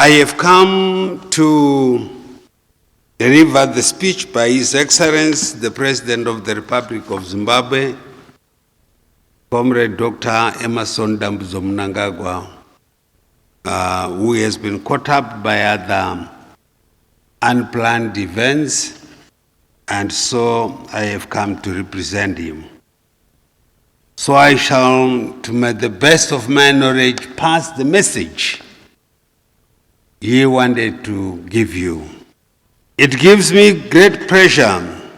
I have come to deliver the speech by His Excellency, the President of the Republic of Zimbabwe, Comrade Dr. Emerson Dambudzo Mnangagwa, who has been caught up by other unplanned events, and so I have come to represent him. So I shall, to the best of my knowledge, pass the message he wanted to give you. It gives me great pleasure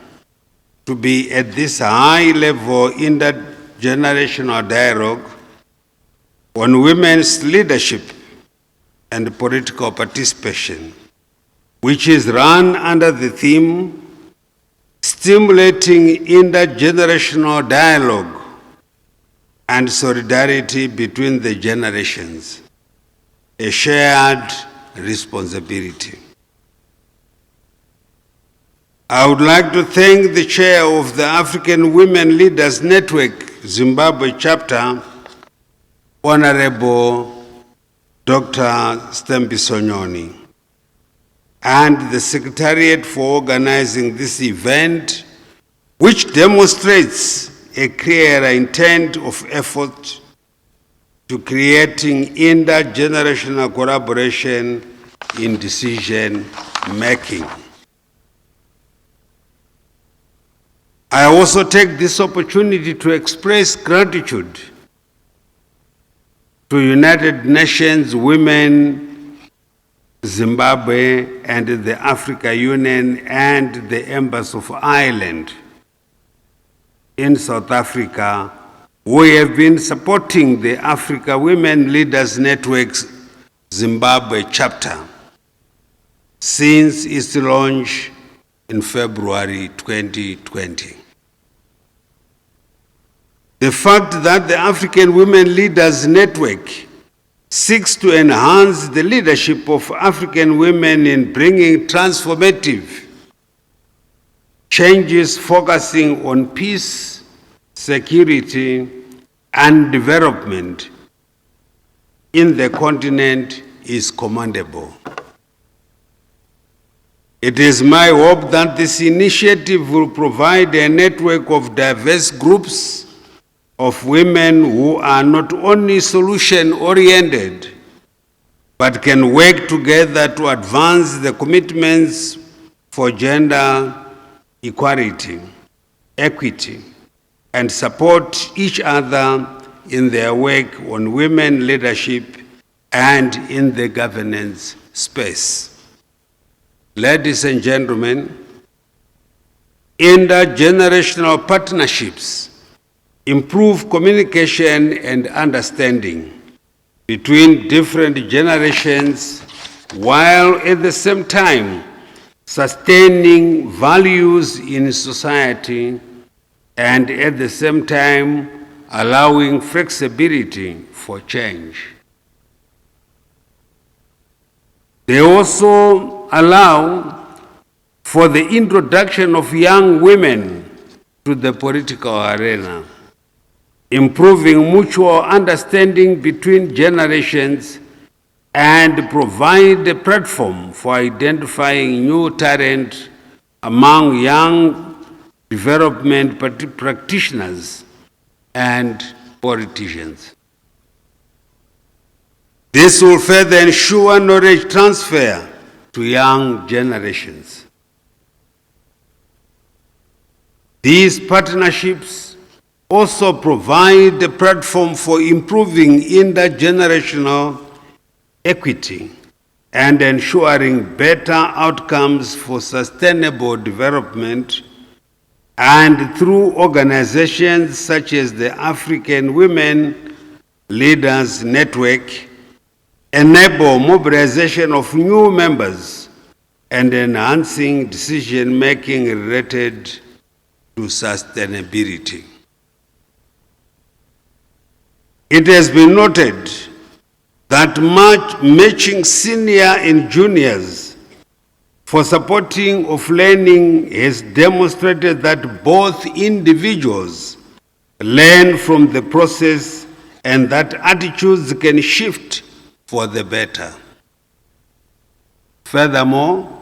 to be at this high-level intergenerational dialogue on women's leadership and political participation, which is run under the theme Stimulating Intergenerational Dialogue and Solidarity Between the Generations, a Shared Responsibility. I would like to thank the chair of the African Women Leaders Network Zimbabwe chapter, Honorable Dr. Stembiso Nyoni, and the Secretariat for organizing this event, which demonstrates a clear intent of effort to creating intergenerational collaboration in decision making. I also take this opportunity to express gratitude to United Nations Women Zimbabwe and the Africa Union and the Embassy of Ireland in South Africa, who have been supporting the Africa Women Leaders Network's Zimbabwe chapter since its launch in February 2020. The fact that the African Women Leaders Network seeks to enhance the leadership of African women in bringing transformative changes focusing on peace, security, and development in the continent is commendable. It is my hope that this initiative will provide a network of diverse groups of women who are not only solution-oriented, but can work together to advance the commitments for gender equality, equity, and support each other in their work on women leadership and in the governance space. Ladies and gentlemen, intergenerational partnerships improve communication and understanding between different generations, while at the same time sustaining values in society and at the same time allowing flexibility for change. They also allow for the introduction of young women to the political arena, improving mutual understanding between generations, and provide a platform for identifying new talent among young development practitioners and politicians. This will further ensure knowledge transfer to young generations. These partnerships also provide a platform for improving intergenerational equity and ensuring better outcomes for sustainable development, and through organizations such as the African Women Leaders Network, enable mobilization of new members and enhancing decision-making related to sustainability. It has been noted that matching senior and juniors for supporting of learning has demonstrated that both individuals learn from the process and that attitudes can shift for the better. Furthermore,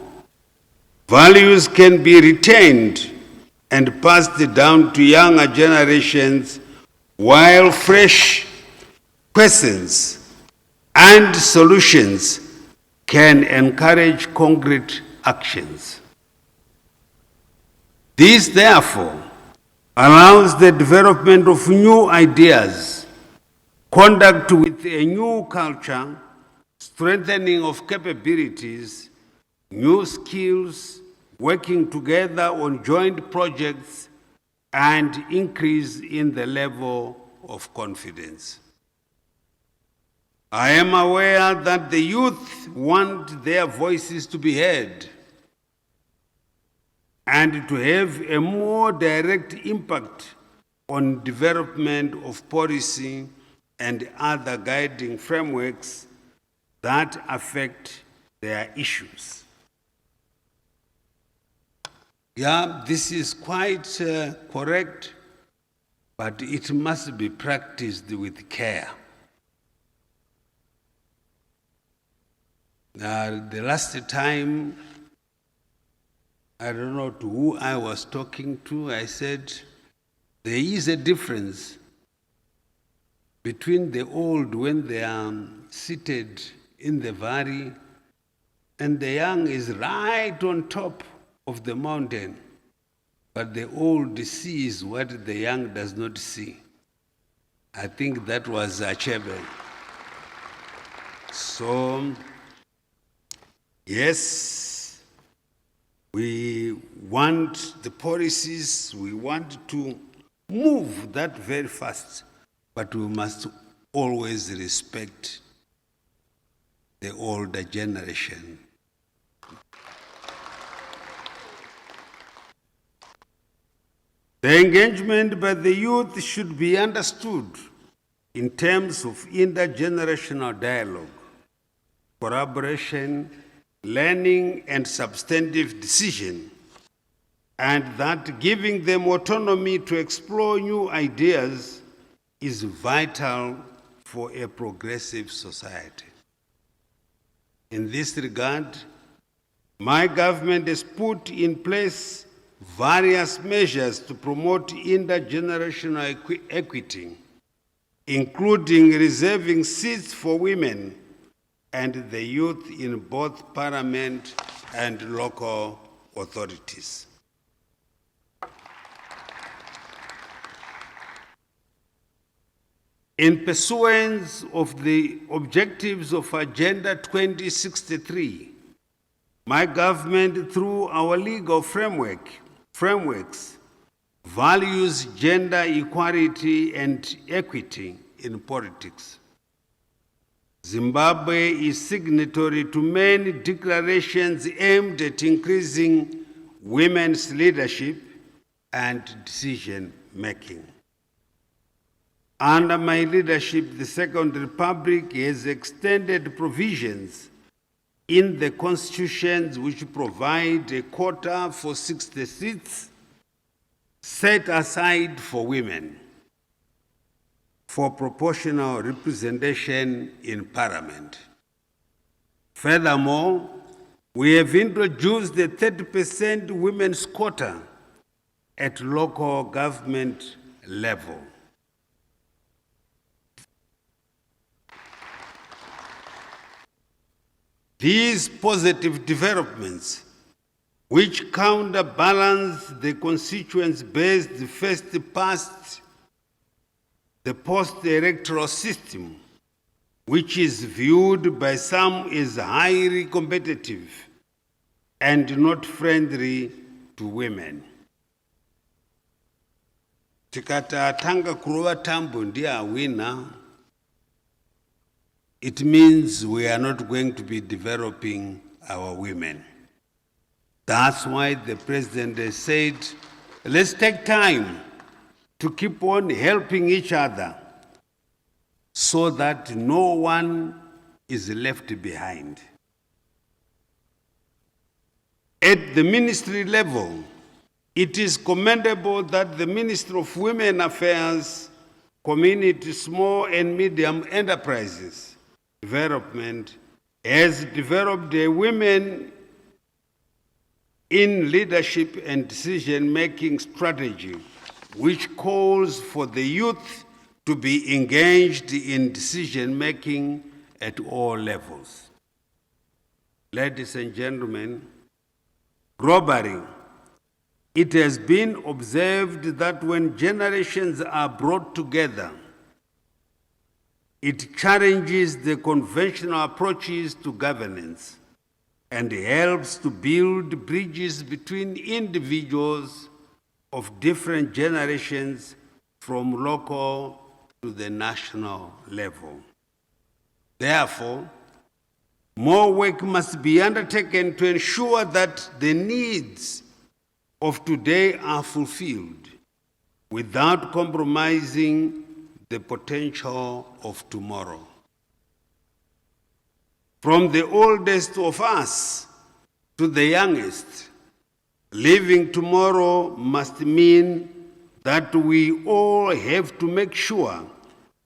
values can be retained and passed down to younger generations, while fresh questions and solutions can encourage concrete actions. This, therefore, allows the development of new ideas, conduct with a new culture, strengthening of capabilities, new skills, working together on joint projects, and increase in the level of confidence. I am aware that the youth want their voices to be heard and to have a more direct impact on development of policy and other guiding frameworks that affect their issues. Yeah, this is quite correct, but it must be practiced with care. The last time, I don't know to who I was talking to, I said, there is a difference between the old when they are seated in the valley and the young is right on top of the mountain, but the old sees what the young does not see. I think that was Achebe. So, yes, we want the policies, we want to move that very fast, but we must always respect the older generation. The engagement by the youth should be understood in terms of intergenerational dialogue, collaboration, learning, and substantive decision, and that giving them autonomy to explore new ideas is vital for a progressive society. In this regard, my government has put in place various measures to promote intergenerational equity, including reserving seats for women and the youth in both parliament and local authorities. In pursuance of the objectives of Agenda 2063, my government, through our legal frameworks, values gender equality and equity in politics. Zimbabwe is signatory to many declarations aimed at increasing women's leadership and decision-making. Under my leadership, the Second Republic has extended provisions in the constitutions which provide a quota for 60 seats set aside for women for proportional representation in parliament. Furthermore, we have introduced the 30% women's quota at local government level. These positive developments, which counterbalance the constituency-based first-past the post-electoral system, which is viewed by some as highly competitive and not friendly to women. Tikatanga kurova tambo ndiye awina, it means we are not going to be developing our women. That's why the president has said, let's take time to keep on helping each other so that no one is left behind. At the ministry level, it is commendable that the Minister of Women Affairs, Community, Small and Medium Enterprises, Development, has developed a women in leadership and decision-making strategy, which calls for the youth to be engaged in decision-making at all levels. Ladies and gentlemen, globally, it has been observed that when generations are brought together, it challenges the conventional approaches to governance and helps to build bridges between individuals of different generations from local to the national level. Therefore, more work must be undertaken to ensure that the needs of today are fulfilled without compromising the potential of tomorrow. From the oldest of us to the youngest, living tomorrow must mean that we all have to make sure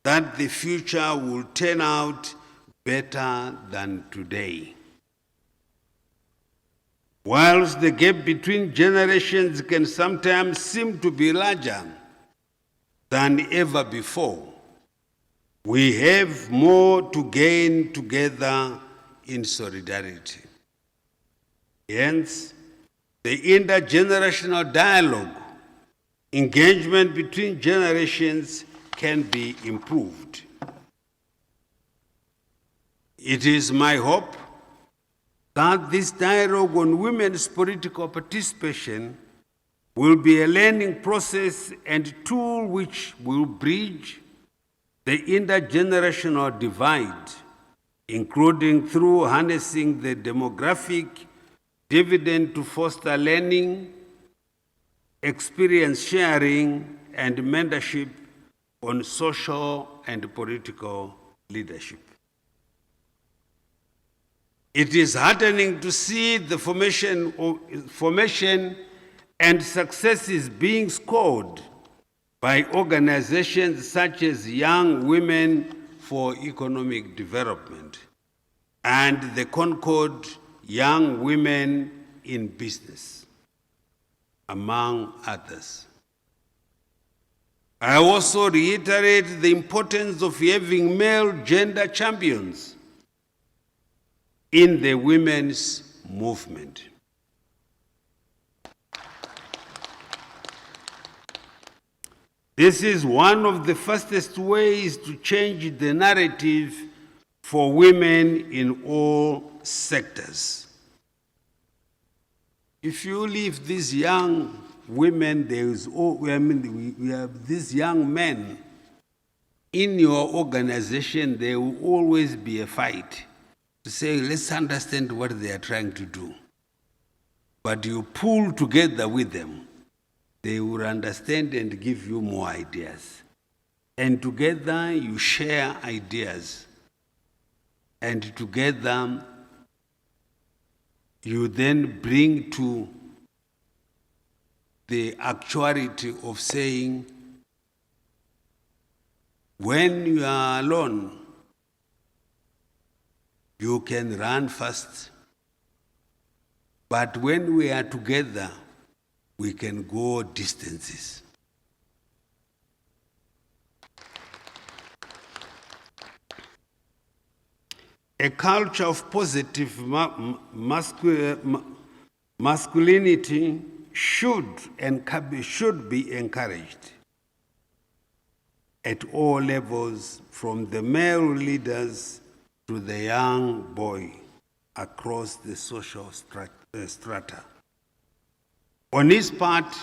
that the future will turn out better than today. Whilst the gap between generations can sometimes seem to be larger than ever before, we have more to gain together in solidarity. Hence, the intergenerational dialogue, engagement between generations can be improved. It is my hope that this dialogue on women's political participation will be a learning process and tool which will bridge the intergenerational divide, including through harnessing the demographic dividend to foster learning, experience sharing, and mentorship on social and political leadership. It is heartening to see the formation and successes being scored by organizations such as Young Women for Economic Development and the Concord Young Women in Business, among others. I also reiterate the importance of having male gender champions in the women's movement. This is one of the fastest ways to change the narrative for women in all sectors. If you leave these young women, we have these young men in your organization, there will always be a fight to say, let's understand what they are trying to do. But you pull together with them, they will understand and give you more ideas. And together you share ideas. And together you then bring to the actuality of saying, when you are alone, you can run fast. But when we are together, we can go distances. A culture of positive masculinity should be encouraged at all levels, from the male leaders to the young boy across the social strata. On its part,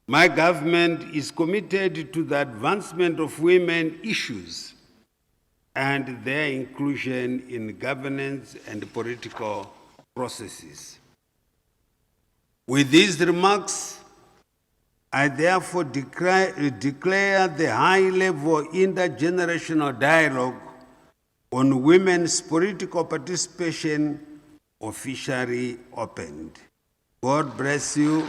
my government is committed to the advancement of women issues and their inclusion in governance and political processes. With these remarks, I therefore declare the high-level intergenerational dialogue on women's political participation officially opened. God bless you.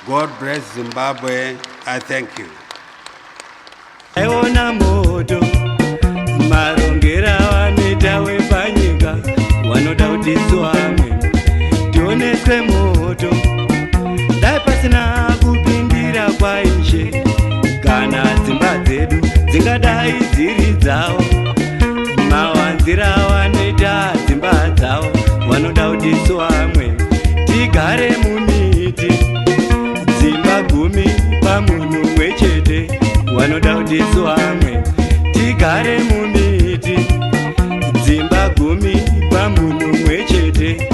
God bless Zimbabwe. I thank you. Marongera vaneta wepanyika vaidziridzawo mawanzira wanoita dzimba dzavo, vanoda kuti isu vamwe tigare mumiti, dzimba 10 pamunhu mumwe chete, vanoda kuti isu vamwe tigare mumiti, dzimba 10 pamunhu mumwe chete.